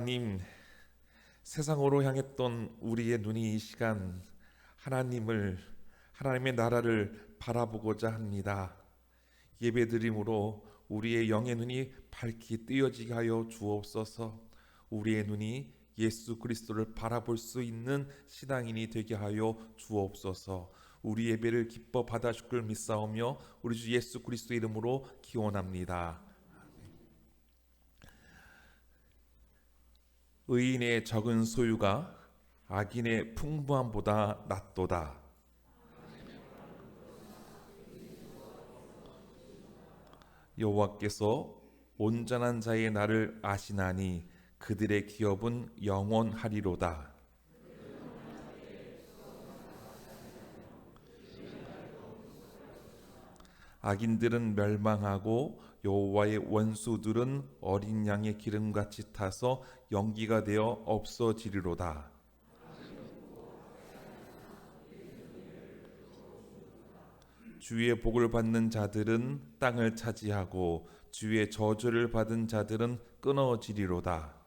하나님, 세상으로 향했던 우리의 눈이 이 시간 하나님의 나라를 바라보고자 합니다. 예배드림으로 우리의 영의 눈이 밝히 뜨여지게 하여 주옵소서. 우리의 눈이 예수 그리스도를 바라볼 수 있는 신앙인이 되게 하여 주옵소서. 우리 예배를 기뻐 받아주실 줄 믿사오며 우리 주 예수 그리스도 이름으로 기원합니다. 의인의 적은 소유가 악인의 풍부함보다 낫도다. 여호와께서 온전한 자의 날을 아시나니 그들의 기업은 영원하리로다. 악인들은 멸망하고 여호와의 원수들은 어린 양의 기름같이 타서 연기가 되어 없어지리로다. 주의 복을 받는 자들은 땅을 차지하고 주의 저주를 받은 자들은 끊어지리로다.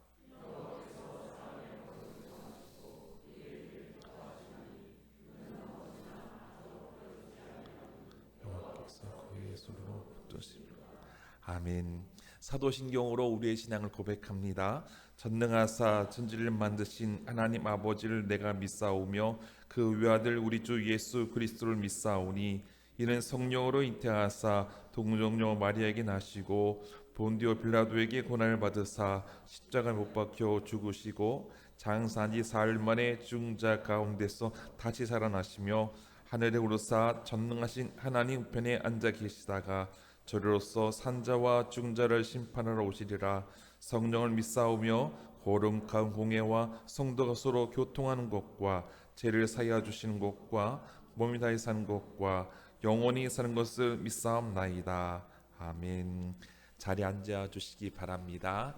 아멘. 사도신경으로 우리의 신앙을 고백합니다. 전능하사 천지를 만드신 하나님 아버지를 내가 믿사오며 그 외아들 우리 주 예수 그리스도를 믿사오니 이는 성령으로 잉태하사 동정녀 마리아에게 나시고 본디오 빌라도에게 고난을 받으사 십자가에 못 박혀 죽으시고 장사한 지 사흘 만에 죽은 자 가운데서 다시 살아나시며 하늘에 오르사 전능하신 하나님 우편에 앉아 계시다가 저리로서 산자와 죽은 자를 심판하러 오시리라. 성령을 믿사오며 거룩한 공예와 성도가 서로 교통하는 것과 죄를 사하여 주시는 것과 몸이 다해 사는 것과 영원히 사는 것을 믿사옵나이다. 아멘. 자리에 앉아 주시기 바랍니다.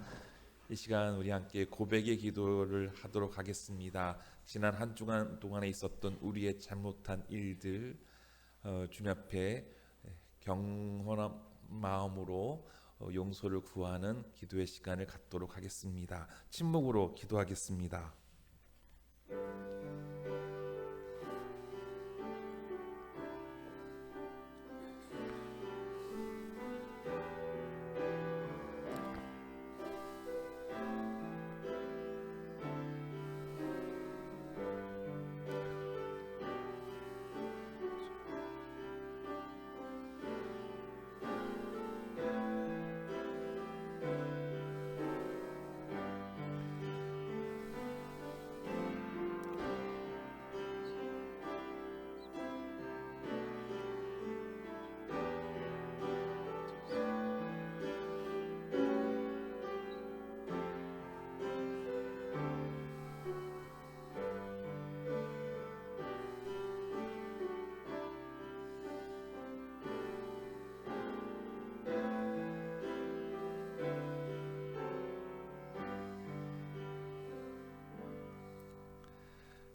이 시간 우리 함께 고백의 기도를 하도록 하겠습니다. 지난 한 주간 동안에 있었던 우리의 잘못한 일들 주님 앞에 경건한 마음으로 용서를 구하는 기도의 시간을 갖도록 하겠습니다. 침묵으로 기도하겠습니다.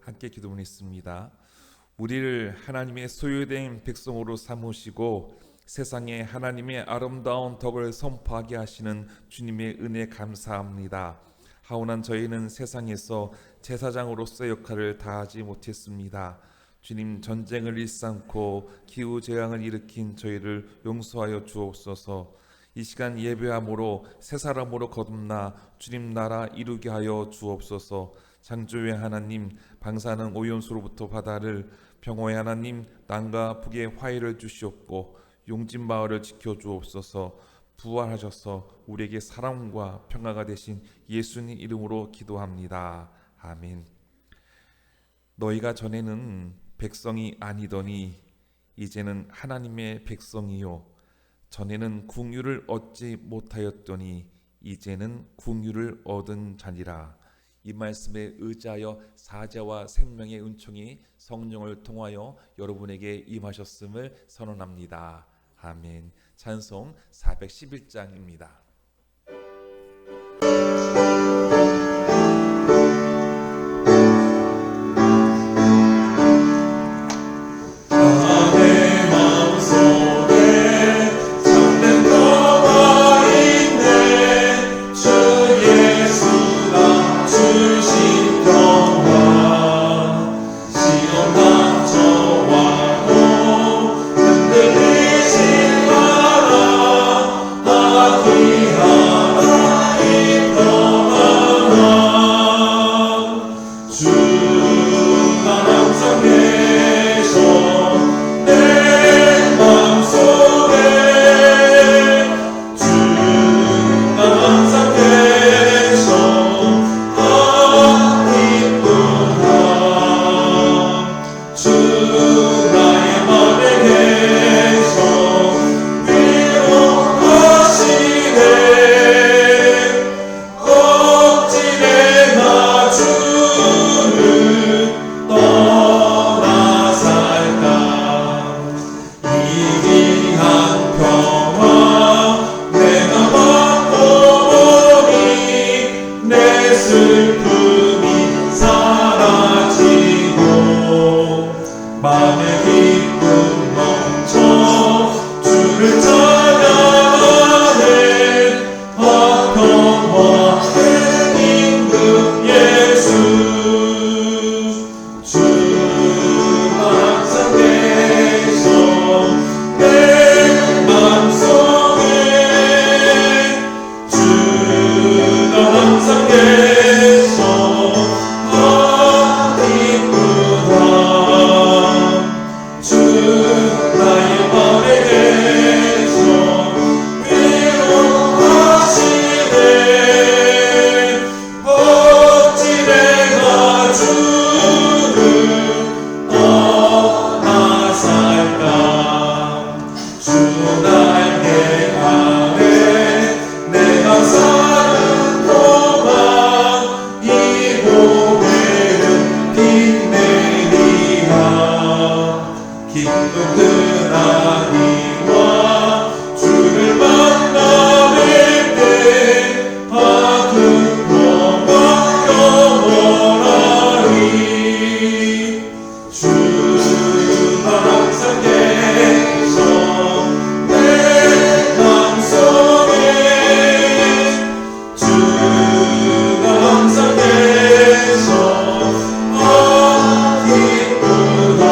함께 기도하겠습니다. 우리를 하나님의 소유된 백성으로 삼으시고 세상에 하나님의 아름다운 덕을 선포하게 하시는 주님의 은혜 감사합니다. 하오난 저희는 세상에서 제사장으로서의 역할을 다하지 못했습니다. 주님, 전쟁을 일삼고 기후재앙을 일으킨 저희를 용서하여 주옵소서. 이 시간 예배함으로 새 사람으로 거듭나 주님 나라 이루게 하여 주옵소서. 창조의 하나님, 방사능 오염수로부터 바다를, 평화의 하나님, 남과 북의 화해를 주시옵고 용진 마을을 지켜주옵소서. 부활하셔서 우리에게 사랑과 평화가 되신 예수님 이름으로 기도합니다. 아멘. 너희가 전에는 백성이 아니더니 이제는 하나님의 백성이요, 전에는 궁유를 얻지 못하였더니 이제는 궁유를 얻은 자니라. 이 말씀에 의지하여 사자와 생명의 은총이 성령을 통하여 여러분에게 임하셨음을 선언합니다. 아멘. 찬송 411장입니다. 주 예수가 슬픔이 사라지고 마음의 기쁨 넘쳐 주를 찬양하네. 고통과 힘든 예수 주 항상 계셔 내 맘속에 주가 항상 계셔 기쁘다. 주 나의 맘에 계셔 위로하시네. 어찌 내가 주를 떠나 살까. 주 나에게 하네 내가 사는 동안 이 고백은 빛내리라. 기쁜 그날이와 주를 만나 뵐때 아픈 평강 영원하리. 주가 항상 계셔 내 맘속에 주가 항상 계셔 기쁘다.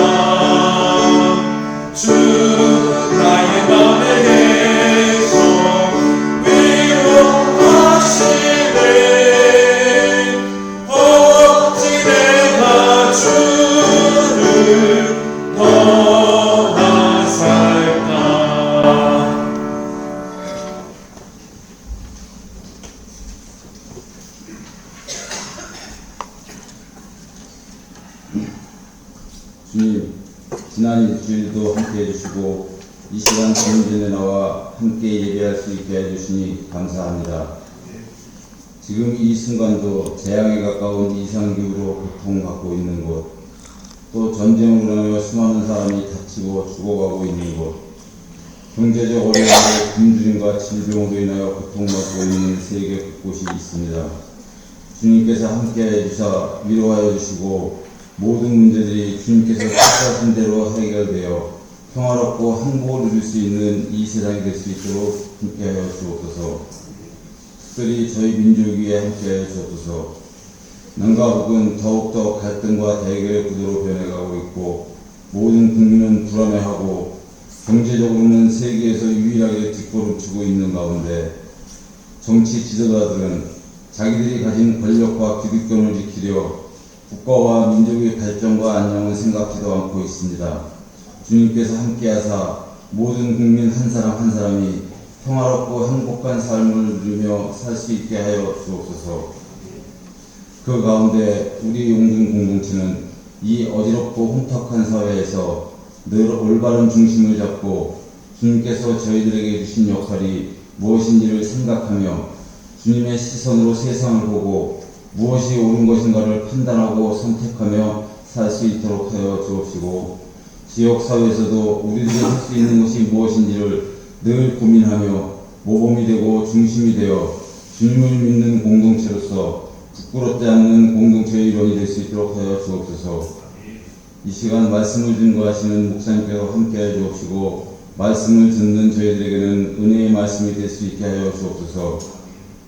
주 나의 맘에 계셔 위로하시네. 어찌 내가 주를 떠나 살까. 주님, 지난 일주일도 함께 해주시고 이 시간 전전에 나와 함께 예배할 수 있게 해주시니 감사합니다. 지금 이 순간도 재앙에 가까운 이상기후로 고통받고 있는 곳, 또 전쟁으로 인하여 수많은 사람이 다치고 죽어가고 있는 곳, 경제적 어려움으로 굶주림과 질병으로 인하여 고통받고 있는 세계 곳곳이 있습니다. 주님께서 함께 해주사 위로하여 주시고 모든 문제들이 주님께서 뜻하신 대로 해결되어 평화롭고 행복을 누릴 수 있는 이 세상이 될 수 있도록 함께하여 주옵소서. 특별히 저희 민족 위에 함께하여 주옵소서. 남과 북은 더욱더 갈등과 대결의 구도로 변해가고 있고 모든 국민은 불안해하고 경제적으로는 세계에서 유일하게 뒷걸음치고 있는 가운데 정치 지도자들은 자기들이 가진 권력과 기득권을 지키려 국가와 민족의 발전과 안녕을 생각지도 않고 있습니다. 주님께서 함께하사 모든 국민 한 사람 한 사람이 평화롭고 행복한 삶을 누리며 살 수 있게 하여 주옵소서. 그 가운데 우리 용준 공동체는 이 어지럽고 혼탁한 사회에서 늘 올바른 중심을 잡고 주님께서 저희들에게 주신 역할이 무엇인지를 생각하며 주님의 시선으로 세상을 보고 무엇이 옳은 것인가를 판단하고 선택하며 살 수 있도록 하여 주옵시고 지역사회에서도 우리들이 할 수 있는 것이 무엇인지를 늘 고민하며 모범이 되고 중심이 되어 주님을 믿는 공동체로서 부끄럽지 않는 공동체의 일원이 될 수 있도록 하여 주옵소서. 이 시간 말씀을 증거하시는 목사님께서 함께해 주옵시고 말씀을 듣는 저희들에게는 은혜의 말씀이 될 수 있게 하여 주옵소서.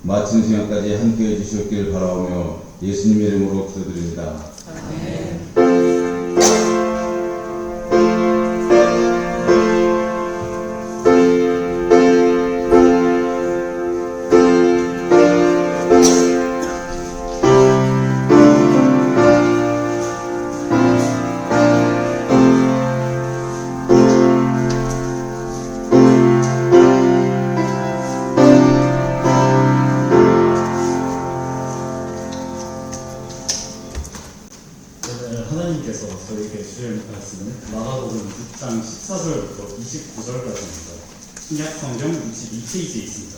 마친 시간까지 함께해 주시옵기를 바라오며 예수님의 이름으로 기도드립니다. 아멘. 하나님께서 저에게 주신 말씀은 마가복음 6장 14절부터 29절까지입니다. 신약성경 62페이지에 있습니다.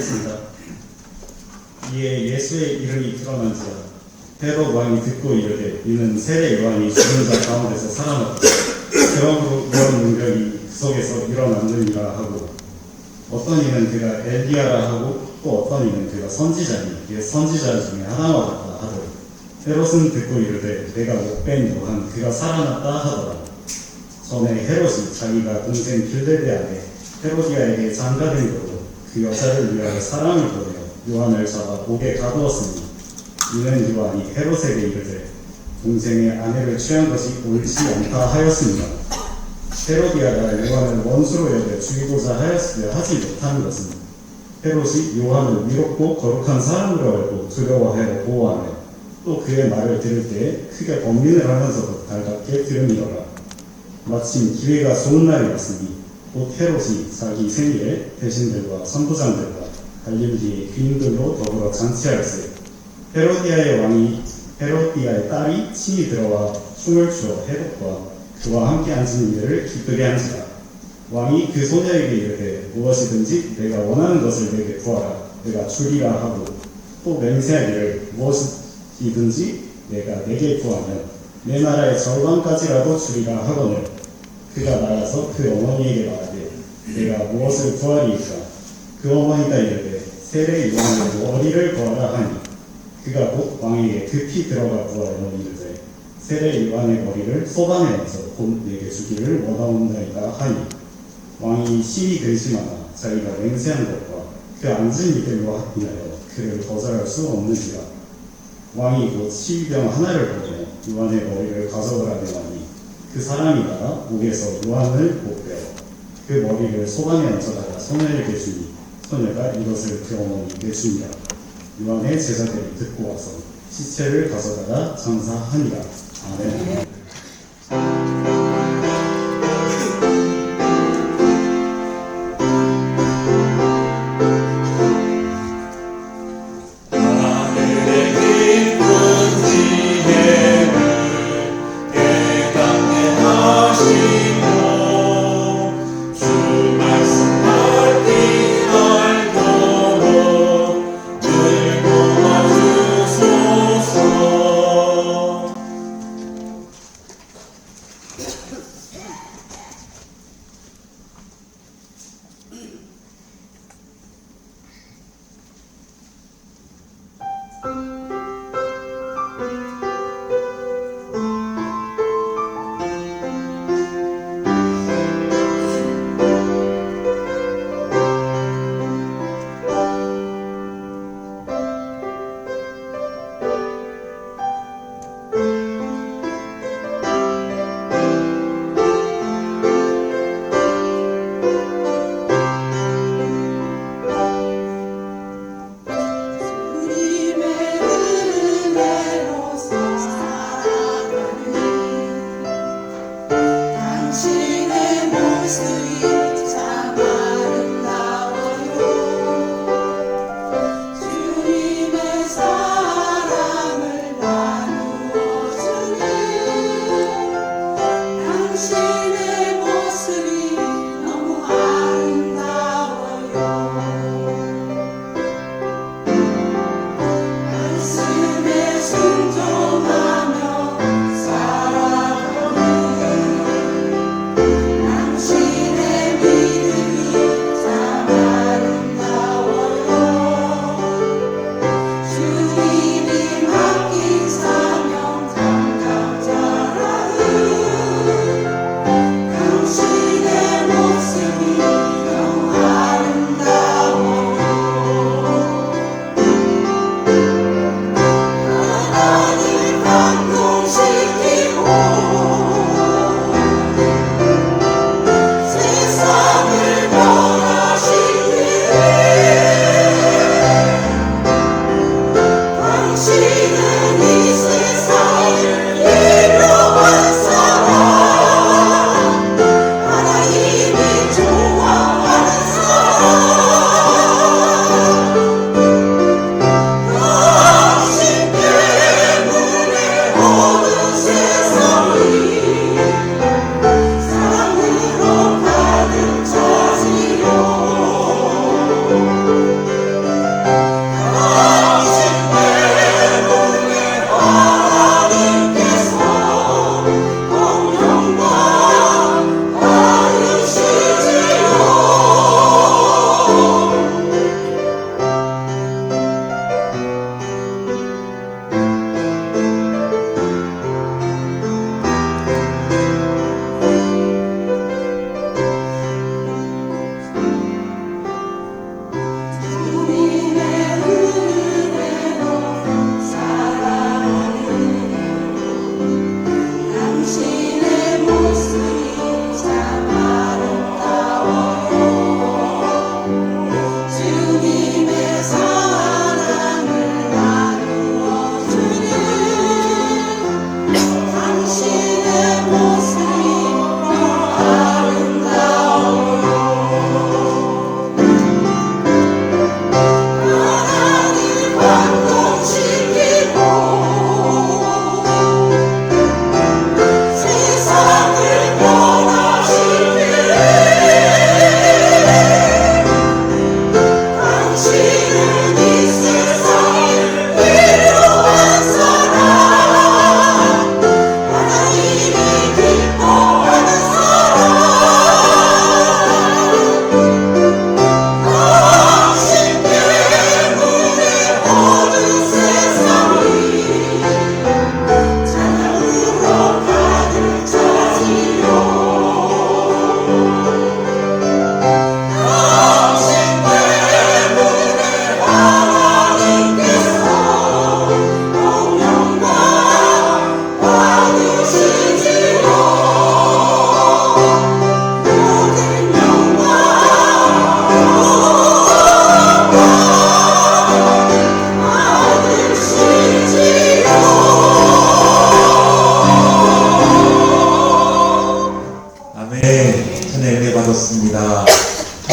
읽겠습니다. 이에 예수의 이름이 드러난지라 헤롯 왕이 듣고 이르되 이는 세례 요한이 죽은 자 가운데서 살아났다. 그러므로 이런 능력이 그 속에서 일어났느니라 하고 어떤 이는 그가 엘리야라 하고 또 어떤 이는 그가 선지자니 이에 선지자 중에 하나와 같다 하더라. 헤롯은 듣고 이르되 내가 못뵌 요한 그가 살아났다 하더라. 전에 헤롯이 자기가 동생 빌레데 안에 헤로디아에게 장가된 거로 그 여자를 위하여 사람을 보내어 요한을 잡아 목에 가두었으니 이는 요한이 헤롯에게 이르되 동생의 아내를 취한 것이 옳지 않다 하였습니다. 헤로디아가 요한을 원수로 여겨 죽이고자 하였으되 하지 못한 것은 헤롯이 요한을 위롭고 거룩한 사람으로 알고 두려워하여 보호하며 또 그의 말을 들을 때에 크게 번민을 하면서도 달갑게 들음이더라. 마침 기회가 좋은 날이 왔으니 곧 헤롯이 자기 생일에 대신들과 선부장들과 갈릴리의 귀인들로 더불어 잔치하였으니 헤로디아의 딸이 친히 들어와 춤을 추어 헤롯과 그와 함께 앉은 이들을 기쁘게 한지라. 왕이 그 소녀에게 이르되 무엇이든지 내가 원하는 것을 내게 구하라 내가 주리라 하고 또 맹세하기를 무엇이든지 내가 내게 구하면 내 나라의 절반까지라도 주리라 하거늘 그가 나가서 그 어머니에게 말하되 내가 무엇을 구하리이까. 그 어머니가 이르되 세례 요한의 머리를 구하라 하니 그가 곧 왕에게 급히 들어가 구하여 이르되 세례 요한의 머리를 소반에 얹어 곧 내게 주기를 원하옵나이다 하니 왕이 심히 근심하나 자기가 맹세한 것과 그 앉은 이들로 인하여 그를 거절할 수 없는지라. 왕이 곧 시위병 하나를 보내어 요한의 머리를 가져오라 하니 그 사람이 나가 목에서 요한을 곱빼어 그 머리를 소반에 얹어다가 소녀에게 주니 소녀가 이것을 그 어머니에게 주니라. 요한의 제자들이 듣고 와서 시체를 가져다가 장사하니라. 아멘. 하늘의 깊은 지혜를 깨닫게 하시고 주 말씀 밝히 알도록 늘 도와주소서.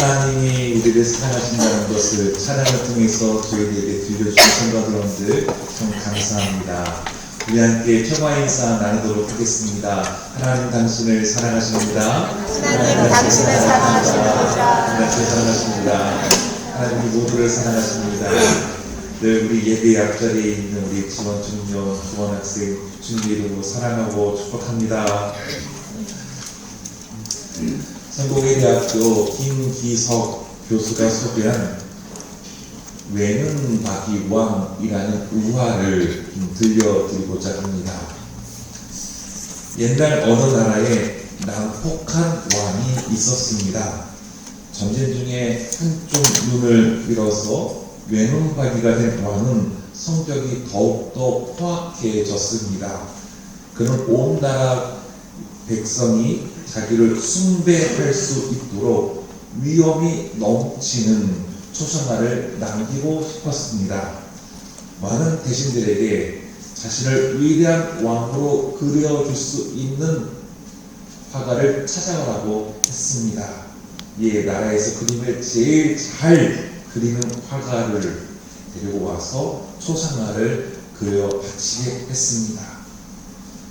하나님이 우리를 사랑하신다는 것을 찬양을 통해서 저희들에게 들려주신 성도들님들 참 감사합니다. 우리 함께 평화 인사 나누도록 하겠습니다. 하나님 당신을 사랑하십니다. 하나님 당신을 사랑하십니다. 하나님 사랑하십니다. 하나님이 모두를 사랑하십니다. 늘 우리 예배 앞자리에 있는 우리 지원 중년, 지원 학생 주님 이름으로 사랑하고 축복합니다. 성공회대학교 김기석 교수가 소개한 외눈박이 왕이라는 우화를 들려드리고자 합니다. 옛날 어느 나라에 난폭한 왕이 있었습니다. 전쟁 중에 한쪽 눈을 잃어서 외눈박이가 된 왕은 성격이 더욱더 포악해졌습니다. 그는 온 나라 백성이 자기를 숭배할 수 있도록 위험이 넘치는 초상화를 남기고 싶었습니다. 많은 대신들에게 자신을 위대한 왕으로 그려줄 수 있는 화가를 찾아가라고 했습니다. 이에 나라에서 그림을 제일 잘 그리는 화가를 데리고 와서 초상화를 그려 바치게 했습니다.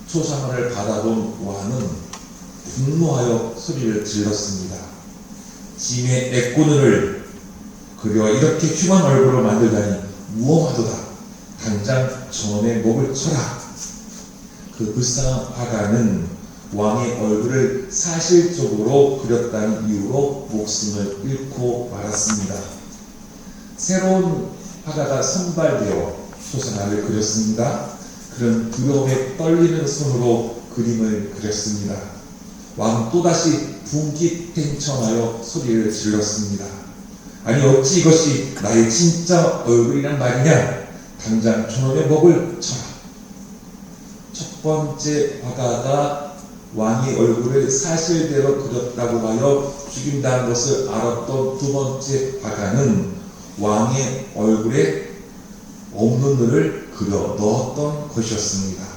초상화를 받아본 왕은 분노하여 소리를 질렀습니다. 짐의 애꾸늘을 그려 이렇게 흉한 얼굴을 만들다니 무엄하도다. 당장 저놈의 목을 쳐라. 그 불쌍한 화가는 왕의 얼굴을 사실적으로 그렸다는 이유로 목숨을 잃고 말았습니다. 새로운 화가가 선발되어 초상화를 그렸습니다. 그는 두려움에 떨리는 손으로 그림을 그렸습니다. 왕 또다시 분기탱청하여 소리를 질렀습니다. 아니 어찌 이것이 나의 진짜 얼굴이란 말이냐? 당장 저놈의 목을 쳐라. 첫 번째 화가가 왕의 얼굴을 사실대로 그렸다고 하여 죽인다는 것을 알았던 두 번째 화가는 왕의 얼굴에 없는 눈을 그려 넣었던 것이었습니다.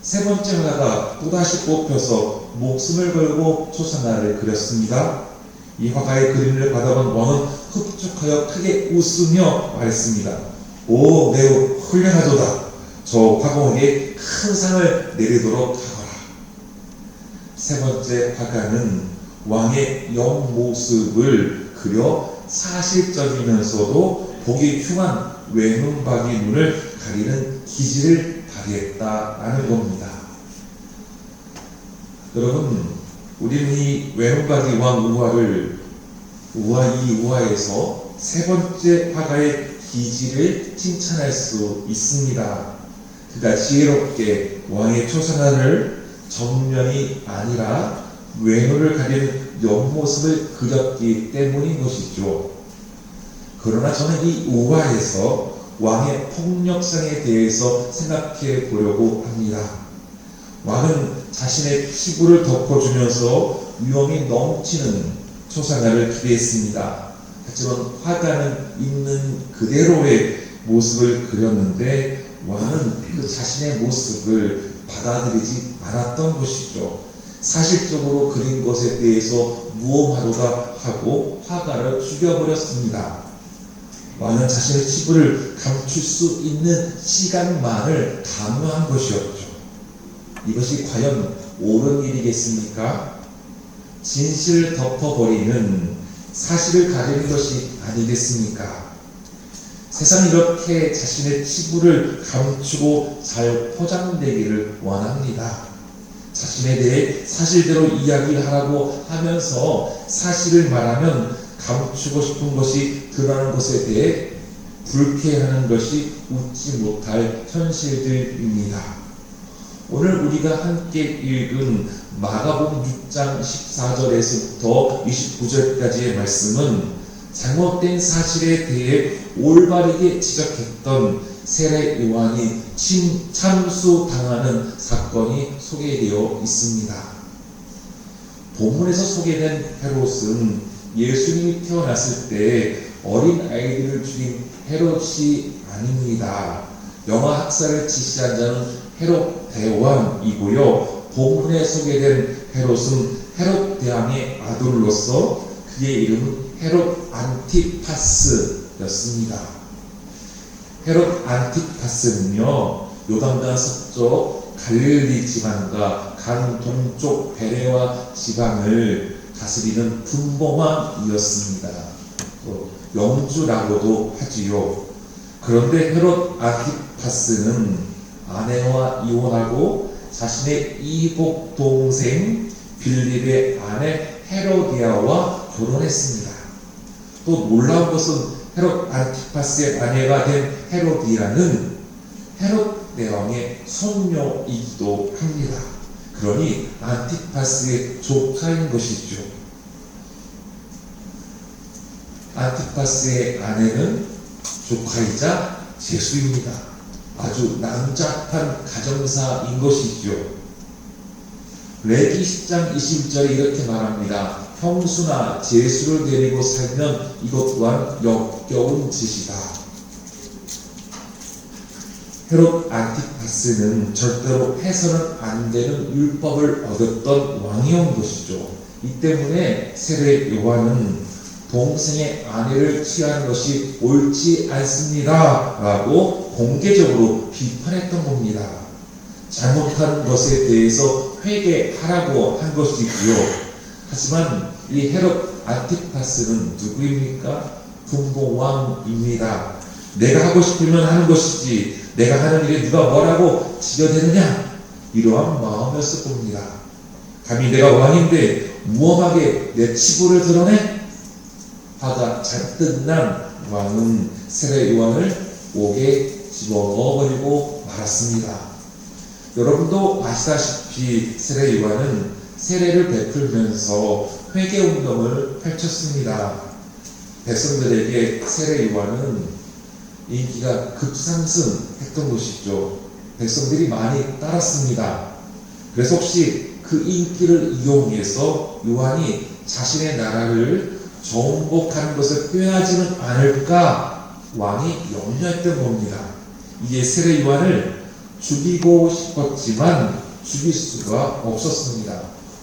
세 번째 화가가 또다시 뽑혀서 목숨을 걸고 초상화를 그렸습니다. 이 화가의 그림을 받아본 왕은 흡족하여 크게 웃으며 말했습니다. 오, 매우 훌륭하도다. 저 화공에게 큰 상을 내리도록 하거라. 세 번째 화가는 왕의 옆모습을 그려 사실적이면서도 보기 흉한 외눈박이 눈을 가리는 기질을 발휘했다라는 겁니다. 여러분, 우리는 이 외눈박이 왕 우화를 이 우화에서 세 번째 화가의 기질을 칭찬할 수 있습니다. 그가 지혜롭게 왕의 초상화를 정면이 아니라 외눈을 가리는 옆모습을 그렸기 때문인 것이죠. 그러나 저는 이 우화에서 왕의 폭력성에 대해서 생각해 보려고 합니다. 왕은 자신의 피부를 덮어주면서 위험이 넘치는 초상화를 기대했습니다. 하지만 화가는 있는 그대로의 모습을 그렸는데 왕은 그 자신의 모습을 받아들이지 않았던 것이죠. 사실적으로 그린 것에 대해서 무엄하도다 하고 화가를 죽여버렸습니다. 왕은 자신의 치부를 감출 수 있는 시간만을 강요한 것이었죠. 이것이 과연 옳은 일이겠습니까? 진실을 덮어버리는 사실을 가리는 것이 아니겠습니까? 세상은 이렇게 자신의 치부를 감추고 잘 포장되기를 원합니다. 자신에 대해 사실대로 이야기하라고 하면서 사실을 말하면 감추고 싶은 것이 드러나는 것에 대해 불쾌해하는 것이 웃지 못할 현실들입니다. 오늘 우리가 함께 읽은 마가복음 6장 14절에서부터 29절까지의 말씀은 잘못된 사실에 대해 올바르게 지적했던 세례 요한이 참수당하는 사건이 소개되어 있습니다. 본문에서 소개된 헤롯은 예수님이 태어났을 때 어린 아이들을 죽인 헤롯이 아닙니다. 영아 학살을 지시한 자는 헤롯 대왕이고요. 본문에 소개된 헤롯은 헤롯 대왕의 아들로서 그의 이름은 헤롯 안티파스였습니다. 헤롯 안티파스는요, 요단강 서쪽 갈릴리 지방과 강 동쪽 베레와 지방을 다스리는 분봉왕이었습니다. 영주라고도 하지요. 그런데 헤롯 안티파스는 아내와 이혼하고 자신의 이복 동생 빌립의 아내 헤로디아와 결혼했습니다. 또 놀라운 것은 헤롯 안티파스의 아내가 된 헤로디아는 헤롯 대왕의 손녀이기도 합니다. 그러니 안티파스의 조카인 것이죠. 안티파스의 아내는 조카이자 제수입니다. 아주 난잡한 가정사인 것이죠. 레기 10장 21절에 이렇게 말합니다. 형수나 제수를 데리고 살면 이것 또한 역겨운 짓이다. 헤롯 안티파스는 절대로 해서는 안 되는 율법을 얻었던 왕이온 것이죠. 이 때문에 세례 요한은 동생의 아내를 취하는 것이 옳지 않습니다 라고 공개적으로 비판했던 겁니다. 잘못한 것에 대해서 회개하라고 한 것이고요. 하지만 이 헤롯 안티파스는 누구입니까? 분봉왕입니다. 내가 하고 싶으면 하는 것이지 내가 하는 일에 누가 뭐라고 지어대느냐, 이러한 마음이었을 겁니다. 감히 내가 왕인데 무엄하게 내 치부를 드러내? 화가 잔뜩 난 왕은 세례 요한을 옥에 집어넣어버리고 말았습니다. 여러분도 아시다시피 세례 요한은 세례를 베풀면서 회개운동을 펼쳤습니다. 백성들에게 세례 요한은 인기가 급상승했던 것이죠. 백성들이 많이 따랐습니다. 그래서 혹시 그 인기를 이용해서 요한이 자신의 나라를 정복하는 것을 꾀하지는 않을까 왕이 염려했던 겁니다. 이제 세례 요한을 죽이고 싶었지만 죽일 수가 없었습니다.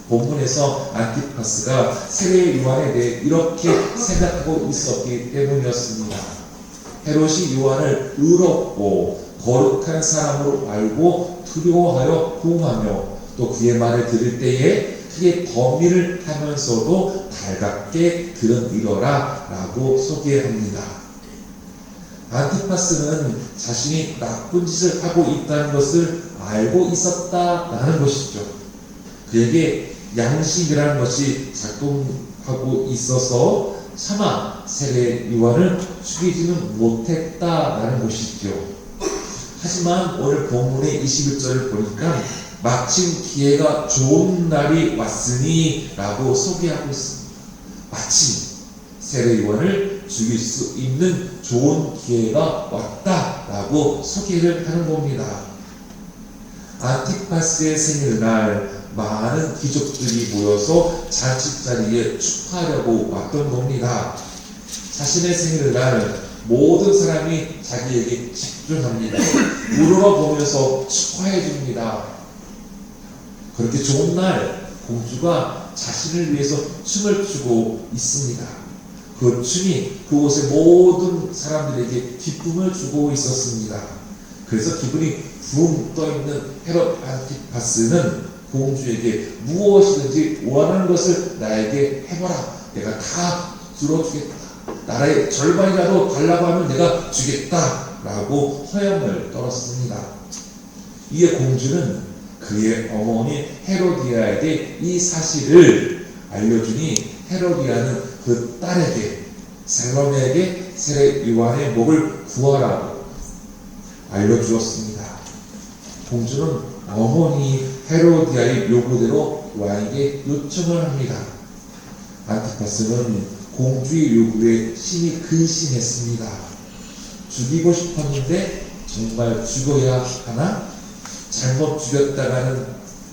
본문에서 안티파스가 세례 요한에 대해 이렇게 생각하고 있었기 때문이었습니다. 헤롯이 요한을 의롭고 거룩한 사람으로 알고 두려워하여 구음하며 또 그의 말을 들을 때에 크게 범위를 하면서도 달갑게 들어이러라 라고 소개합니다. 안티파스는 자신이 나쁜 짓을 하고 있다는 것을 알고 있었다라는 것이죠. 그에게 양심이라는 것이 작동하고 있어서 차마 세례 요한을 죽이지는 못했다라는 것이죠. 하지만 오늘 본문의 21절을 보니까 마침 기회가 좋은 날이 왔으니 라고 소개하고 있습니다. 마침 세례 요한을 죽일 수 있는 좋은 기회가 왔다라고 소개를 하는 겁니다. 안티파스의 생일날 많은 귀족들이 모여서 잔치 자리에 축하하려고 왔던 겁니다. 자신의 생일날 모든 사람이 자기에게 집중합니다. 우러러보면서 축하해 줍니다. 그렇게 좋은 날 공주가 자신을 위해서 춤을 추고 있습니다. 그 춤이 그곳의 모든 사람들에게 기쁨을 주고 있었습니다. 그래서 기분이 붕 떠있는 헤롯 안티파스는 공주에게 무엇이든지 원하는 것을 나에게 해봐라. 내가 다 들어주겠다. 나라의 절반이라도 달라고 하면 내가 주겠다. 라고 허영을 떨었습니다. 이에 공주는 그의 어머니 헤로디아에게 이 사실을 알려주니 헤로디아는 그 딸에게 살로메에게 세례 요한의 목을 구하라고 알려주었습니다. 공주는 어머니 헤로디아의 요구대로 왕에게 요청을 합니다. 안티파스는 공주의 요구에 심히 근심했습니다. 죽이고 싶었는데 정말 죽어야 하나? 잘못 죽였다가는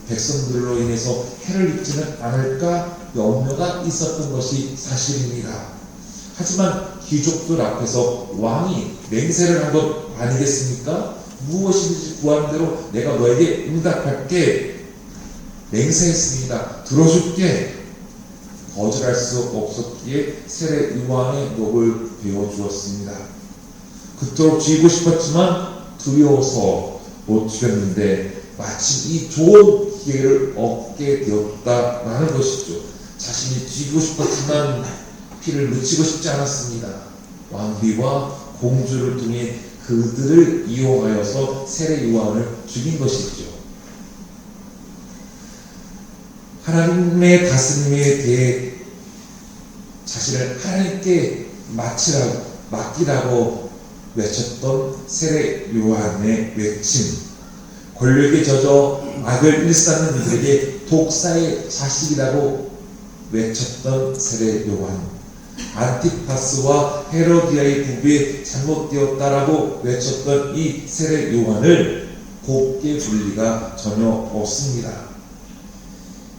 백성들로 인해서 해를 입지는 않을까 염려가 있었던 것이 사실입니다. 하지만 귀족들 앞에서 왕이 맹세를 한 것 아니겠습니까? 무엇이든지 구하는 대로 내가 너에게 응답할게 맹세했습니다. 들어줄게. 거절할 수 없었기에 세례 요한의 녹을 배워주었습니다. 그토록 죽이고 싶었지만 두려워서 못 죽였는데 마침 이 좋은 기회를 얻게 되었다라는 것이죠. 자신이 죽이고 싶었지만 피를 묻히고 싶지 않았습니다. 왕비와 공주를 통해 그들을 이용하여서 세례 요한을 죽인 것이죠. 하나님의 다스림에 대해 자신을 하나님께 맡기라고 외쳤던 세례 요한의 외침, 권력에 젖어 악을 일삼는 이들에게 독사의 자식이라고 외쳤던 세례 요한, 안티파스와 헤로디아의 부부에 잘못되었다라고 외쳤던 이 세례 요한을 곱게 볼 리가 전혀 없습니다.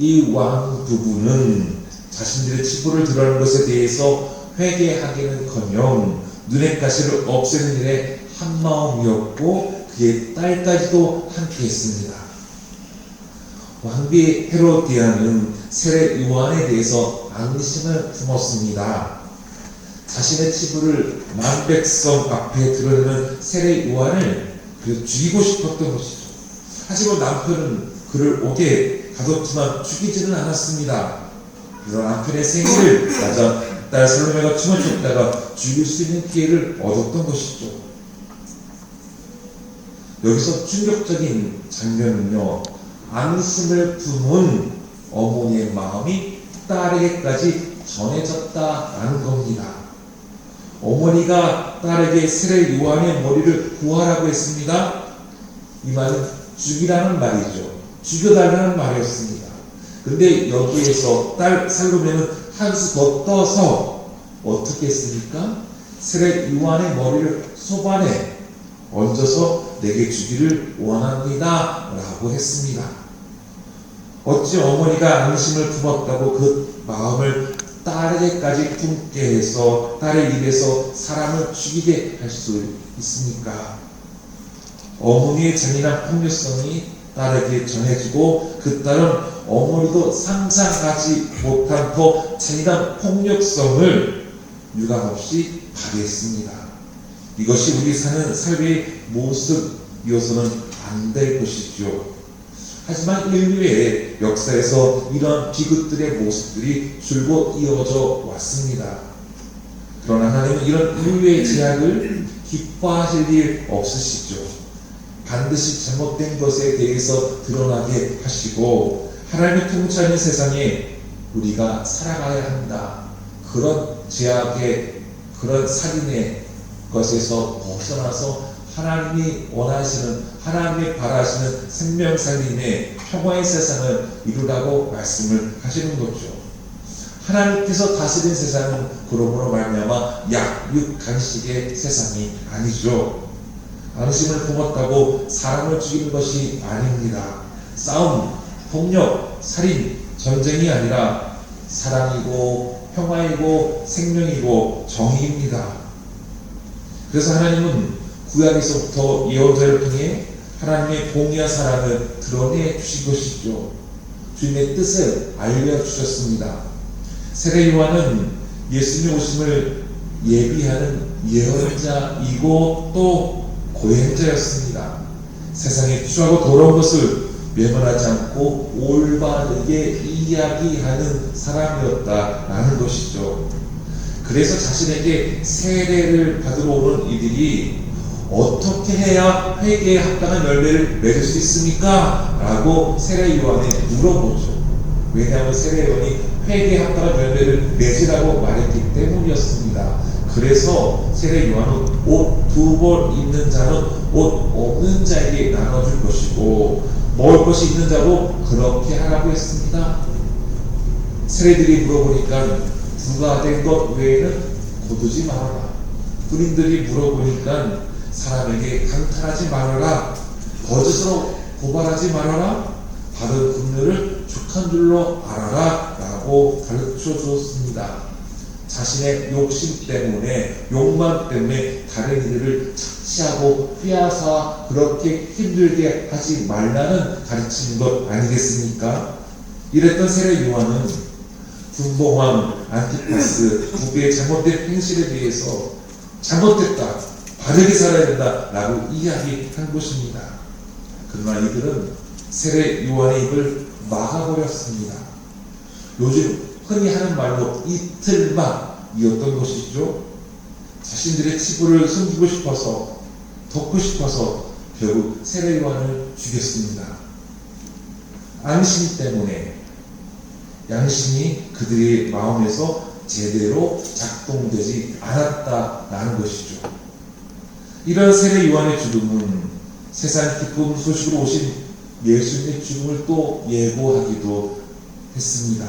이 왕 부부는 자신들의 치부를 드러내는 것에 대해서 회개하기는커녕 눈의 가시를 없애는 일에 한마음이었고 그의 딸까지도 함께했습니다. 왕비 헤로디아는 세례 요한에 대해서 앙심을 품었습니다. 자신의 치부를 만백성 앞에 드러내는 세례 요한을 죽이고 싶었던 것이죠. 하지만 남편은 그를 옥에 가뒀지만 죽이지는 않았습니다. 그래서 남편의 생일을 맞아 딸 살로메가 춤을 췄다가 죽일 수 있는 기회를 얻었던 것이죠. 여기서 충격적인 장면은요, 앙심을 품은 어머니의 마음이 딸에게까지 전해졌다라는 겁니다. 어머니가 딸에게 세례 요한의 머리를 구하라고 했습니다. 이 말은 죽이라는 말이죠. 죽여달라는 말이었습니다. 근데 여기에서 딸 살로메는 한 수 더 떠서 어떻게 했습니까? 세례 요한의 머리를 소반에 얹어서 내게 주기를 원합니다 라고 했습니다. 어찌 어머니가 앙심을 품었다고 그 마음을 딸에게까지 품게 해서 딸의 입에서 사람을 죽이게 할 수 있습니까? 어머니의 잔인한 폭력성이 딸에게 전해지고 그 딸은 어머니도 상상하지 못한 더 잔인한 폭력성을 유감없이 발휘했습니다. 이것이 우리 사는 삶의 모습이어서는 안 될 것이죠. 하지만 인류의 역사에서 이런 비극들의 모습들이 줄곧 이어져 왔습니다. 그러나 하나님은 이런 인류의 제약을 기뻐하실 일 없으시죠. 반드시 잘못된 것에 대해서 드러나게 하시고 하나님의 통치하는 세상에 우리가 살아가야 한다. 그런 제약의 그런 살인의 것에서 벗어나서 하나님이 원하시는 하나님이 바라시는 생명 살림의 평화의 세상을 이루라고 말씀을 하시는 거죠. 하나님께서 다스린 세상은 그러므로 말미암아 약육 간식의 세상이 아니죠. 앙심을 품었다고 사람을 죽이는 것이 아닙니다. 싸움, 폭력, 살인, 전쟁이 아니라 사랑이고 평화이고 생명이고 정의입니다. 그래서 하나님은 구약에서부터 예언자를 통해 하나님의 공의와 사랑을 드러내 주신 것이죠. 주님의 뜻을 알려주셨습니다. 세례 요한은 예수님 오심을 예비하는 예언자이고 또 고행자였습니다. 세상에 취하고 더러운 것을 외면하지 않고 올바르게 이야기하는 사람이었다라는 것이죠. 그래서 자신에게 세례를 받으러 오는 이들이 어떻게 해야 회개에 합당한 열매를 맺을 수 있습니까? 라고 세례 요한에 물어보죠. 왜냐하면 세례 요한이 회개에 합당한 열매를 맺으라고 말했기 때문이었습니다. 그래서 세례 요한은 옷 2벌 입는 자는 옷 없는 자에게 나눠줄 것이고 먹을 것이 있는 자도 그렇게 하라고 했습니다. 세례들이 물어보니까 부가 된 것 외에는 거두지 말아라. 군인들이 물어보니까 사람에게 강탈하지 말아라. 거짓으로 고발하지 말아라. 받은 금료를 족한 줄로 알아라 라고 가르쳐 주었습니다. 자신의 욕심 때문에 욕망 때문에 다른 이들을 착취하고 빼앗아 그렇게 힘들게 하지 말라는 가르치는 것 아니겠습니까? 이랬던 세례 요한은 분봉왕 안티파스 부부의 잘못된 행실에 대해서 잘못됐다, 바르게 살아야 된다라고 이야기한 것입니다. 그러나 이들은 세례 요한의 입을 막아버렸습니다. 요즘 흔히 하는 말로 이틀막이었던 것이죠. 자신들의 치부를 숨기고 싶어서, 덮고 싶어서 결국 세례 요한을 죽였습니다. 안심 때문에, 양심이 그들의 마음에서 제대로 작동되지 않았다라는 것이죠. 이런 세례 요한의 죽음은 세상 기쁜 소식으로 오신 예수님의 죽음을 또 예고하기도 했습니다.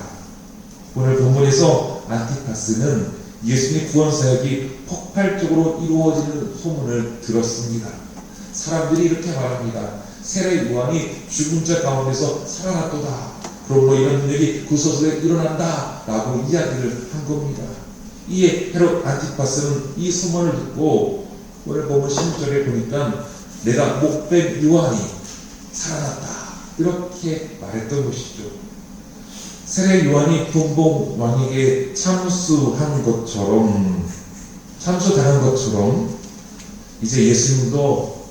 오늘 본문에서 안티파스는 예수님의 구원 사역이 폭발적으로 이루어지는 소문을 들었습니다. 사람들이 이렇게 말합니다. 세례 요한이 죽은 자 가운데서 살아났도다. 그러므로 이런 일이 구소서에 일어난다 라고 이야기를 한 겁니다. 이에 헤롯 안티파스는 이 소문을 듣고 오늘 보면 16절에 보니까 내가 목된 요한이 살아났다 이렇게 말했던 것이죠. 세례 요한이 분봉 왕에게 참수당한 것처럼 이제 예수님도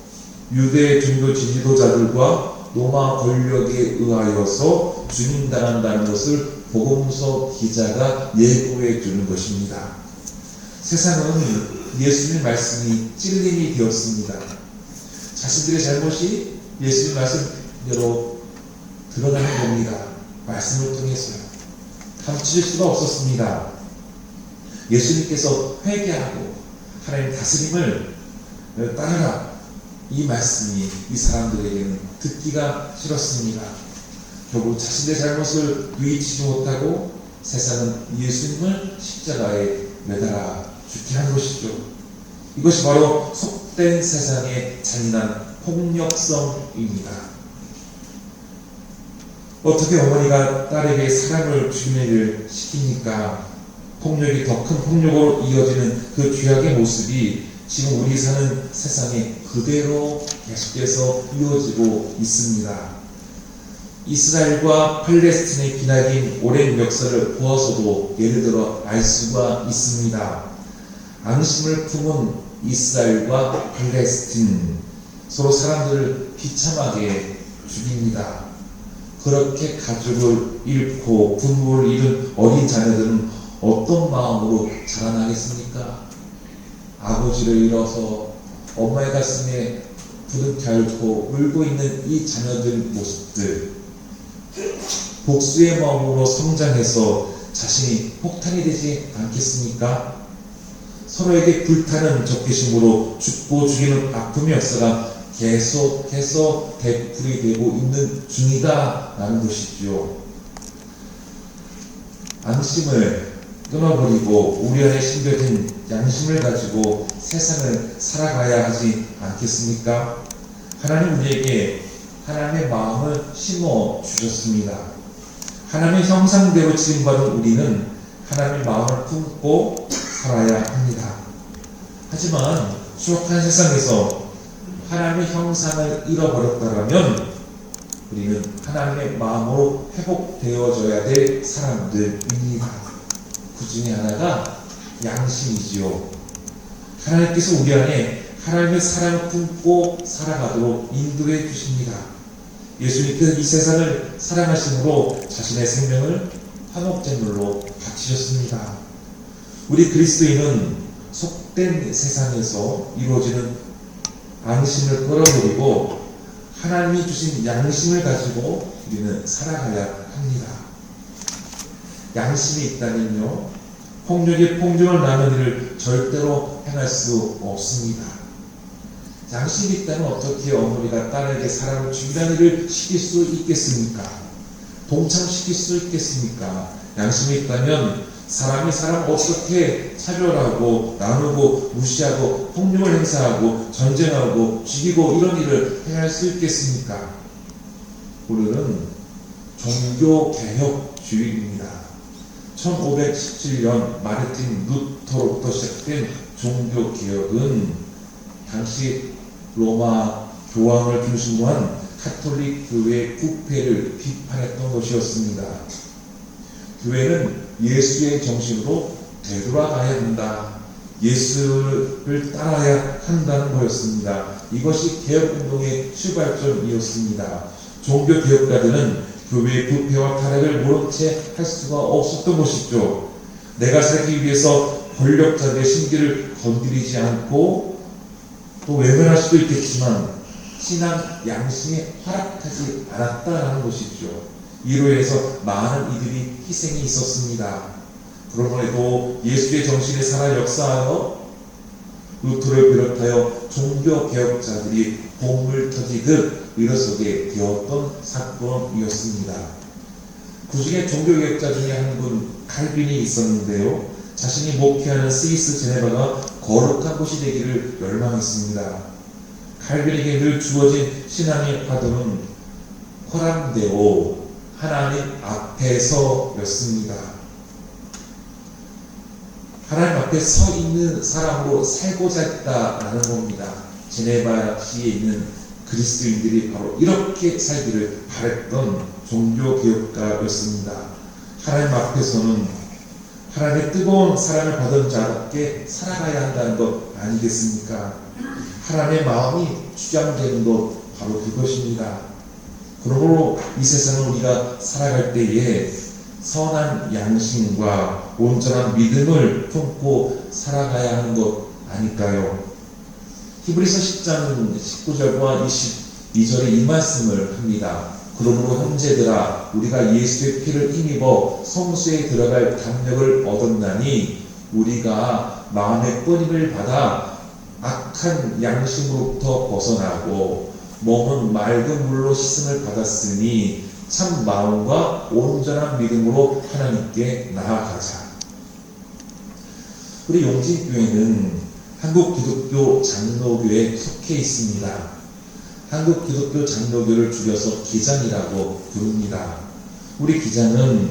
유대 종교 지도자들과 로마 권력에 의하여서 죽임당한다는 것을 복음서 기자가 예고해 주는 것입니다. 세상은 예수님의 말씀이 찔림이 되었습니다. 자신들의 잘못이 예수님 말씀대로 드러나는 겁니다. 말씀을 통해서요. 감추실 수가 없었습니다. 예수님께서 회개하고 하나님 다스림을 따르라. 이 말씀이 이 사람들에게는 듣기가 싫었습니다. 결국 자신의 잘못을 뉘우치지 못하고 세상은 예수님을 십자가에 매달아 죽게 한 것이죠. 이것이 바로 속된 세상의 잔인한 폭력성입니다. 어떻게 어머니가 딸에게 사랑을 주는 일을 시킵니까? 폭력이 더 큰 폭력으로 이어지는 그 죄악의 모습이 지금 우리 사는 세상에 그대로 계속해서 이어지고 있습니다. 이스라엘과 팔레스틴의 기나긴 오랜 역사를 보아서도 예를 들어 알 수가 있습니다. 앙심을 품은 이스라엘과 팔레스틴, 서로 사람들을 비참하게 죽입니다. 그렇게 가족을 잃고 부모를 잃은 어린 자녀들은 어떤 마음으로 자라나겠습니까? 아버지를 잃어서 엄마의 가슴에 부둥켜 안고 울고 있는 이 자녀들 모습들, 복수의 마음으로 성장해서 자신이 폭탄이 되지 않겠습니까? 서로에게 불타는 적개심으로 죽고 죽이는 아픔의 역사가 계속해서 되풀이 되고 있는 중이다라는 것이죠. 안심을 끊어버리고 우리 안에 심겨진 양심을 가지고 세상을 살아가야 하지 않겠습니까? 하나님 우리에게 하나님의 마음을 심어 주셨습니다. 하나님의 형상대로 지음받은 우리는 하나님의 마음을 품고 살아야 합니다. 하지만 추악한 세상에서 하나님의 형상을 잃어버렸다면 우리는 하나님의 마음으로 회복되어져야 될 사람들입니다. 그 중에 하나가 양심이지요. 하나님께서 우리 안에 하나님의 사랑을 품고 살아가도록 인도해 주십니다. 예수님께서 이 세상을 사랑하심으로 자신의 생명을 화목제물로 바치셨습니다. 우리 그리스도인은 속된 세상에서 이루어지는 앙심을 끌어버리고 하나님이 주신 양심을 가지고 우리는 살아가야 합니다. 양심이 있다면요, 폭력이 폭력을 나누는 일을 절대로 행할 수 없습니다. 양심이 있다면 어떻게 어머니가 딸에게 사람을 죽이라는 일을 시킬 수 있겠습니까? 동참시킬 수 있겠습니까? 양심이 있다면 사람이 사람을 어떻게 차별하고 나누고 무시하고 폭력을 행사하고 전쟁하고 죽이고 이런 일을 행할 수 있겠습니까? 우리는 종교개혁주의입니다. 1517년 마르틴 루터로부터 시작된 종교개혁은 당시 로마 교황을 중심으로 한 가톨릭 교회의 부패를 비판했던 것이었습니다. 교회는 예수의 정신으로 되돌아가야 한다. 예수를 따라야 한다는 거였습니다. 이것이 개혁운동의 출발점이었습니다. 종교개혁가들은 교회의 부패와 타락을 모른 채 할 수가 없었던 것이죠. 내가 살기 위해서 권력자들의 심기를 건드리지 않고 또 외면할 수도 있겠지만 신앙 양심에 허락하지 않았다라는 것이죠. 이로 인해서 많은 이들이 희생이 있었습니다. 그러므로 예수의 정신에 살아 역사하여 루터를 비롯하여 종교개혁자들이 봄을 터지듯 일어서게 되었던 사건이었습니다. 그 중에 종교개혁자 중에 한 분 칼빈이 있었는데요. 자신이 목회하는 스위스 제네바가 거룩한 곳이 되기를 열망했습니다. 칼빈에게 늘 주어진 신앙의 화두는 코람데오, 하나님 앞에서였습니다. 하나님 앞에 서 있는 사람으로 살고자 했다라는 겁니다. 제네바시에 있는 그리스도인들이 바로 이렇게 살기를 바랬던 종교개혁가였습니다. 하나님 앞에서는 하나님의 뜨거운 사랑을 받은 자답게 살아가야 한다는 것 아니겠습니까? 하나님의 마음이 주장되는 것 바로 그것입니다. 그러므로 이 세상을 우리가 살아갈 때에 선한 양심과 온전한 믿음을 품고 살아가야 하는 것 아닐까요? 히브리서 10장 19절과 22절에 이 말씀을 합니다. 그러므로 형제들아 우리가 예수의 피를 힘입어 성수에 들어갈 담력을 얻었나니 우리가 마음의 뿌림을 받아 악한 양심으로부터 벗어나고 몸은 맑은 물로 씻음을 받았으니 참 마음과 온전한 믿음으로 하나님께 나아가자. 우리 용진교회는 한국 기독교 장로교에 속해 있습니다. 한국 기독교 장로교를 줄여서 기장이라고 부릅니다. 우리 기장은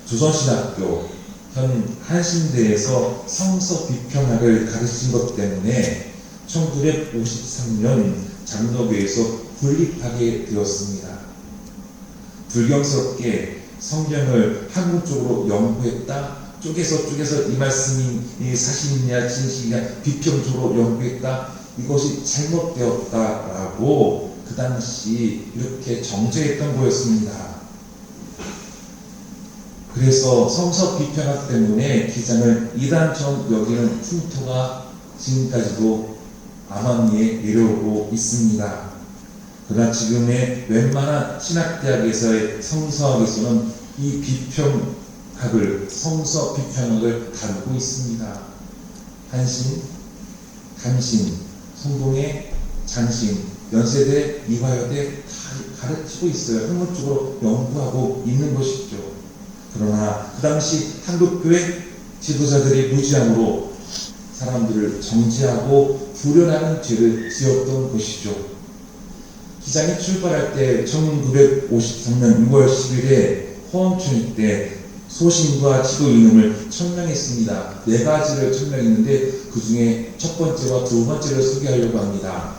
조선신학교, 현 한신대에서 성서 비평학을 가르친 것 때문에 1953년 장로교에서 분립하게 되었습니다. 불경스럽게 성경을 한국 쪽으로 연구했다. 쪼개서 이 말씀이 사실이냐 진실이냐 비평적으로 연구했다. 이것이 잘못되었다라고 그 당시 이렇게 정죄했던 거였습니다. 그래서 성서 비평학 때문에 기장을 이단처럼 여기는 흉터가 지금까지도 암암리에 내려오고 있습니다. 그러나 지금의 웬만한 신학대학에서의 성서학에서는 이 비평학을, 성서 비평학을 다루고 있습니다. 한신, 감신, 성공의 장신, 연세대, 이화여대 다 가르치고 있어요. 학문적으로 연구하고 있는 것이죠. 그러나 그 당시 한국교회 지도자들이 무지함으로 사람들을 정죄하고 불연하는 죄를 지었던 것이죠. 기장이 출발할 때 1953년 6월 10일에 호원춘일 때 소신과 지도 이름을 천명했습니다. 4가지를 천명했는데 그 중에 첫 번째와 두 번째를 소개하려고 합니다.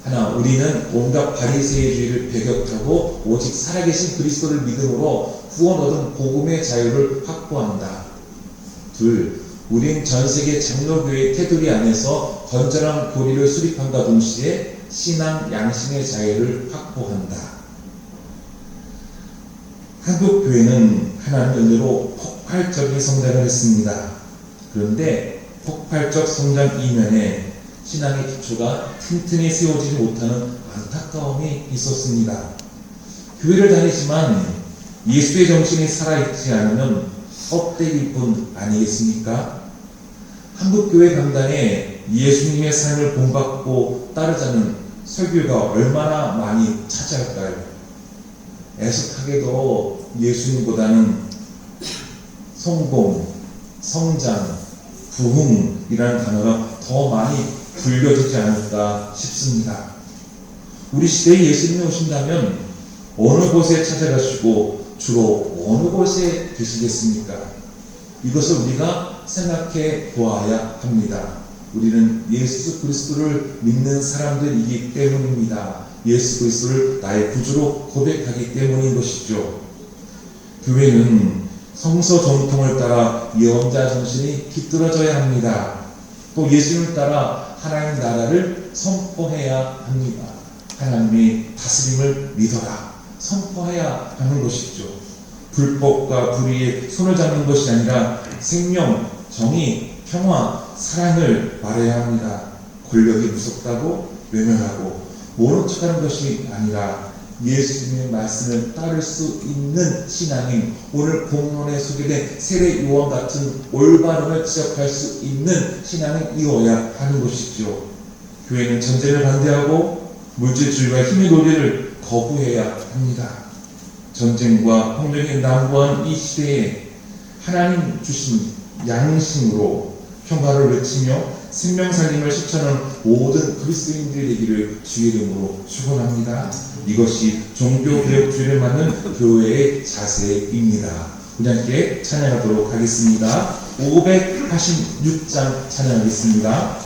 하나, 우리는 온갖 바리새인주의를 배격하고 오직 살아계신 그리스도를 믿음으로 구원 얻은 복음의 자유를 확보한다. 둘, 우린 전세계 장로교회 테두리 안에서 건전한 교리를 수립함과 동시에 신앙 양심의 자유를 확보한다. 한국 교회는 하나님의 은혜로 폭발적인 성장을 했습니다. 그런데 폭발적 성장 이면에 신앙의 기초가 튼튼히 세워지지 못하는 안타까움이 있었습니다. 교회를 다니지만 예수의 정신이 살아있지 않으면 껍데기일 뿐 아니겠습니까? 한국교회 강단에 예수님의 삶을 본받고 따르자는 설교가 얼마나 많이 차지할까요? 애석하게도 예수님보다는 성공, 성장, 부흥이라는 단어가 더 많이 불려지지 않을까 싶습니다. 우리 시대에 예수님이 오신다면 어느 곳에 찾아가시고 주로 어느 곳에 계시겠습니까? 이것을 우리가 생각해 보아야 합니다. 우리는 예수 그리스도를 믿는 사람들이기 때문입니다. 예수 그리스도를 나의 구주로 고백하기 때문인 것이죠. 교회는 성서 정통을 따라 예언자 정신이 깃들어져야 합니다. 또 예수님을 따라 하나님 나라를 선포해야 합니다. 하나님의 다스림을 믿어라, 선포해야 하는 것이죠. 불법과 불의에 손을 잡는 것이 아니라 생명, 정의, 평화, 사랑을 말해야 합니다. 권력이 무섭다고 외면하고 모른 척하는 것이 아니라 예수님의 말씀을 따를 수 있는 신앙인, 오늘 공론에 소개된 세례 요한 같은 올바름을 지적할 수 있는 신앙을 이어야 하는 것이죠. 교회는 전쟁을 반대하고 물질주의와 힘의 논리를 거부해야 합니다. 전쟁과 폭력이 난무한 이 시대에 하나님 주신 양심으로 평화를 외치며 생명살림을 실천하는 모든 그리스도인들이 되기를 주의 이름으로 축원합니다. 이것이 종교개혁주의를 맞는 교회의 자세입니다. 우리 함께 찬양하도록 하겠습니다. 586장 찬양하겠습니다.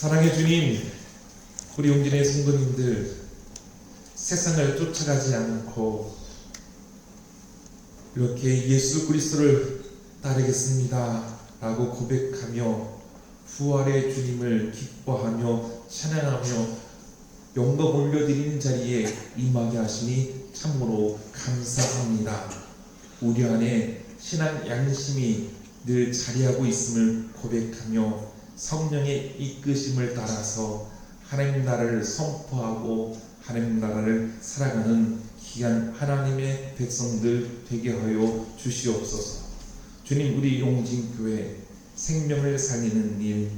사랑의 주님, 우리 용진의 성도님들, 세상을 쫓아가지 않고 이렇게 예수 그리스도를 따르겠습니다 라고 고백하며 부활의 주님을 기뻐하며 찬양하며 영광 올려드리는 자리에 임하게 하시니 참으로 감사합니다. 우리 안에 신앙 양심이 늘 자리하고 있음을 고백하며 성령의 이끄심을 따라서 하나님 나라를 선포하고 하나님 나라를 살아가는 귀한 하나님의 백성들 되게 하여 주시옵소서. 주님, 우리 용진교회 생명을 살리는 일,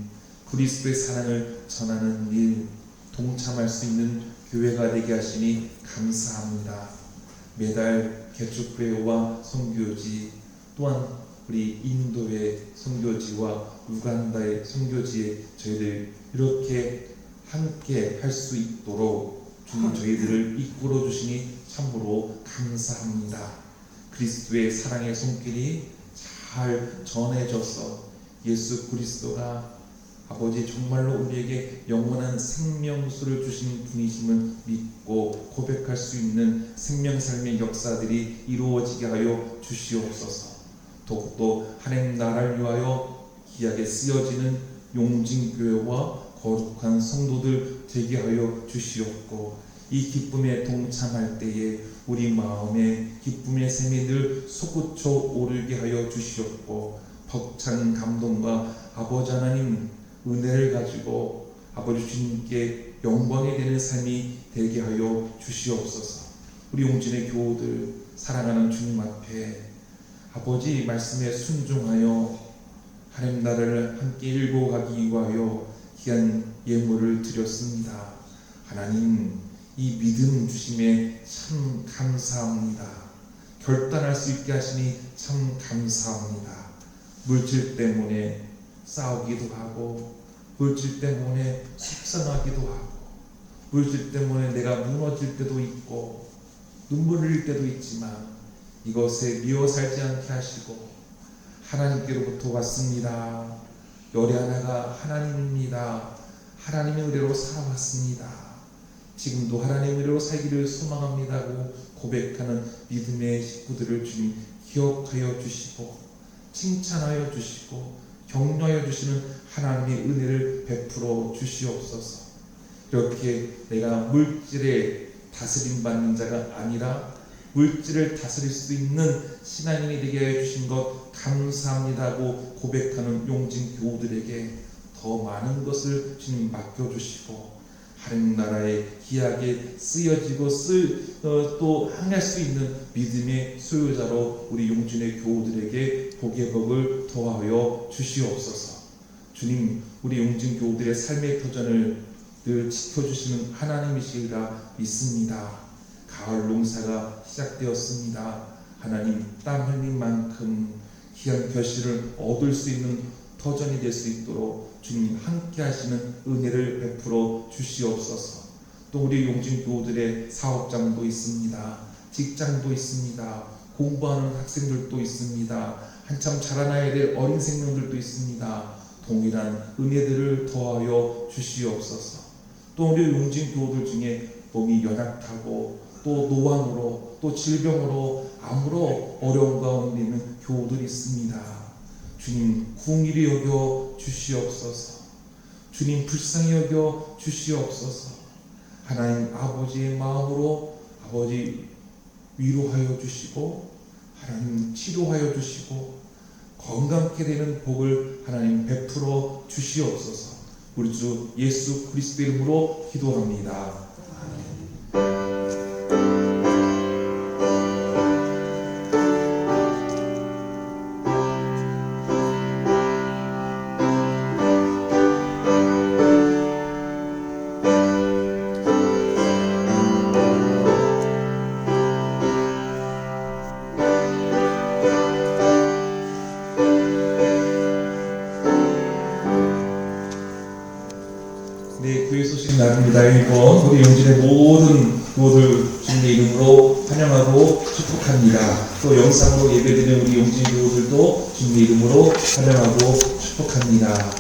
그리스도의 사랑을 전하는 일, 동참할 수 있는 교회가 되게 하시니 감사합니다. 매달 개척교회와 선교지, 또한 우리 인도의 선교지와 우간다의 선교지에 저희들 이렇게 함께 할 수 있도록 주님 저희들을 이끌어 주시니 참으로 감사합니다. 그리스도의 사랑의 손길이 잘 전해져서 예수 그리스도가 아버지 정말로 우리에게 영원한 생명수를 주신 분이심을 믿고 고백할 수 있는 생명삶의 역사들이 이루어지게 하여 주시옵소서. 더욱더 하나님 나라를 위하여 귀하게 쓰여지는 용진교회와 거룩한 성도들 되게 하여 주시옵고, 이 기쁨에 동참할 때에 우리 마음에 기쁨의 샘이 늘 솟구쳐 오르게 하여 주시옵고, 벅찬 감동과 아버지 하나님 은혜를 가지고 아버지 주님께 영광이 되는 삶이 되게 하여 주시옵소서. 우리 용진의 교우들 사랑하는 주님 앞에 아버지 말씀에 순종하여 하나님 나라를 함께 일고 가기 위하여 귀한 예물을 드렸습니다. 하나님, 이 믿음 주심에 참 감사합니다. 결단할 수 있게 하시니 참 감사합니다. 물질 때문에 싸우기도 하고, 물질 때문에 속상하기도 하고, 물질 때문에 내가 무너질 때도 있고 눈물을 흘릴 때도 있지만 이것에 미워 살지 않게 하시고 하나님께로부터 왔습니다. 열의 하나가 하나님입니다. 하나님의 은혜로 살아왔습니다. 지금도 하나님의 은혜로 살기를 소망합니다고 고백하는 믿음의 식구들을 주님 기억하여 주시고 칭찬하여 주시고 격려하여 주시는 하나님의 은혜를 베풀어 주시옵소서. 이렇게 내가 물질에 다스림 받는 자가 아니라 물질을 다스릴 수 있는 신앙인이 되게 해주신 것 감사합니다고 고백하는 용진 교우들에게 더 많은 것을 주님 맡겨주시고 하나님 나라에 귀하게 쓰여지고 또 행할 수 있는 믿음의 소유자로 우리 용진의 교우들에게 복의 복을 더하여 주시옵소서. 주님, 우리 용진 교우들의 삶의 터전을 늘 지켜주시는 하나님이시리라 믿습니다. 가을 농사가 시작되었습니다. 하나님, 땀 흘린 만큼 귀한 결실을 얻을 수 있는 터전이 될 수 있도록 주님 함께 하시는 은혜를 베풀어 주시옵소서. 또 우리 용진 교우들의 사업장도 있습니다. 직장도 있습니다. 공부하는 학생들도 있습니다. 한참 자라나야 될 어린 생명들도 있습니다. 동일한 은혜들을 더하여 주시옵소서. 또 우리 용진 교우들 중에 몸이 연약하고 또 노환으로 또 질병으로 아무런 어려움 가운데 있는 교우들이 있습니다. 주님 궁일이 여겨 주시옵소서. 주님 불쌍히 여겨 주시옵소서. 하나님 아버지의 마음으로 아버지 위로하여 주시고 하나님 치료하여 주시고 건강케 되는 복을 하나님 베풀어 주시옵소서. 우리 주 예수 그리스도의 이름으로 기도합니다. 네, 교회 소식 나눕니다. 1번 우리 용진의 모든 교우들 주님의 이름으로 환영하고 축복합니다. 또 영상으로 예배드리는 우리 용진 교우들도 주님의 이름으로 환영하고 축복합니다.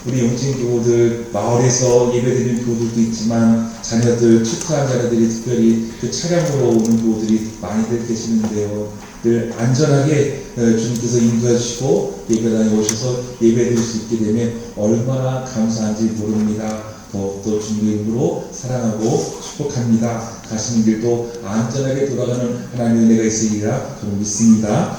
우리 용진 교우들 마을에서 예배드리는 교우들도 있지만 자녀들 축하한 자녀들이 특별히 그 차량으로 오는 교우들이 많이들 계시는데요. 늘 안전하게 주님께서 인도해 주시고 예배당에 오셔서 예배드릴 수 있게 되면 얼마나 감사한지 모릅니다. 더욱더 주님의 이름으로 사랑하고 축복합니다. 가시는 길도 안전하게 돌아가는 하나님의 은혜가 있으리라 저는 믿습니다.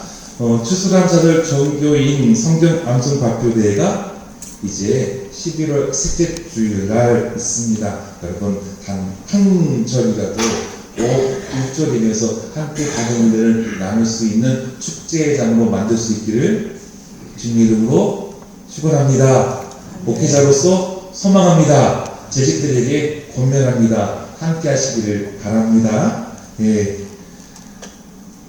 추수한 자들 정교인 성경 암송 발표대회가 이제 11월 셋째 주일날 있습니다. 여러분 단 한 절이라도 6절이면서 함께 가는 은혜를 나눌 수 있는 축제장으로 만들 수 있기를 주님의 이름으로 축원합니다. 목회자로서 소망합니다. 재직들에게 권면합니다. 함께 하시기를 바랍니다. 예.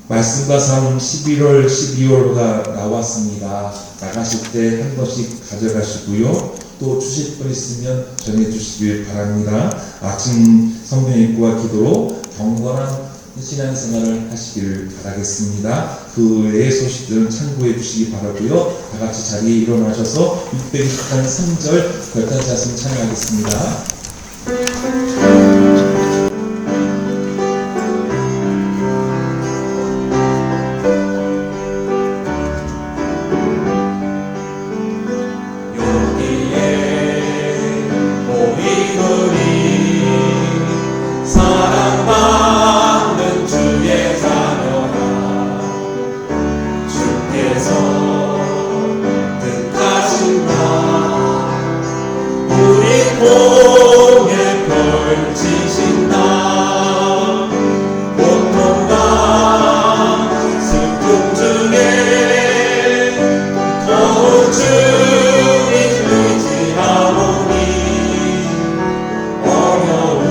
말씀과 삶 11월, 12월가 나왔습니다. 나가실 때 한 번씩 가져가시고요. 또 주실 분 있으면 전해주시길 바랍니다. 아침 성경 읽기와 기도로 경건한 신앙생활을 하시기를 바라겠습니다. 그 외의 소식들은 참고해 주시기 바라고요. 다 같이 자리에 일어나셔서 620장 3절 결단자씀 찬양하겠습니다. 사랑받는 주의 자녀라 주께서 뜻하신다 우리 통해 펼치신다 고통과 슬픔 중에 더욱 주님 의지하오니 어려움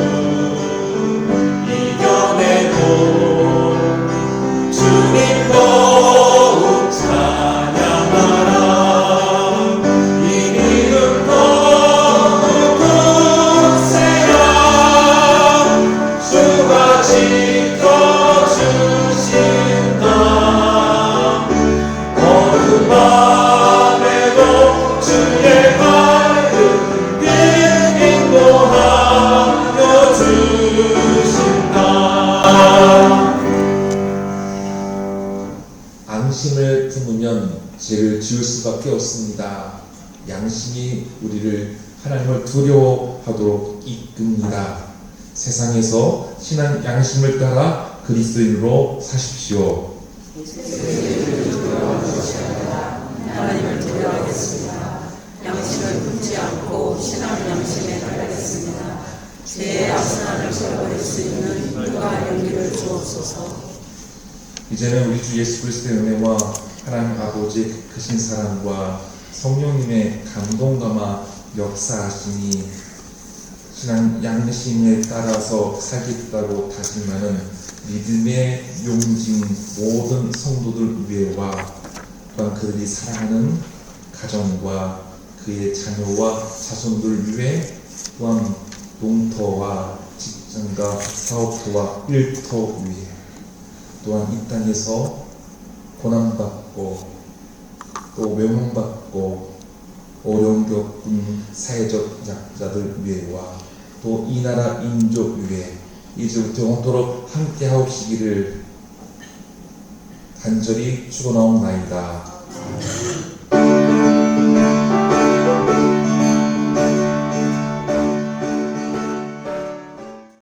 이겨내고 주님 더욱 찬양하라 이 믿음 더욱 굳세라 주가 지켜주신다 어두운 밤에도 주의 밝은 빛 인도하여 주신다. 안심을 품으면 죄를 지을 수밖에 없습니다. 양심이 우리를 하나님을 두려워하도록 이끕니다. 세상에서 신앙 양심을 따라 그리스도인으로 사십시오. 하나님을 두려워하겠습니다. 양심을 품지 않고 신앙 양심에 따르겠습니다. 제 악순환을 세워버릴 수 있는 누가 용기를 주옵소서. 이제는 우리 주 예수 그리스도의 은혜와 하나님 아버지의 크신 사랑과 성령님의 감동감화 역사하시니 신앙 양심에 따라서 살겠다고 다짐하는 믿음의 용진 모든 성도들 위에와 또한 그들이 사랑하는 가정과 그의 자녀와 자손들 위에 또한 농터와 직장과 사업터와 일터 위에 또한 이 땅에서 고난받고 또 외면받고 어려움 겪은 사회적 약자들 위에와 또 이 나라 인족 위에 이제부터 영원토록 함께 하옵시기를 간절히 축원하옵나이다.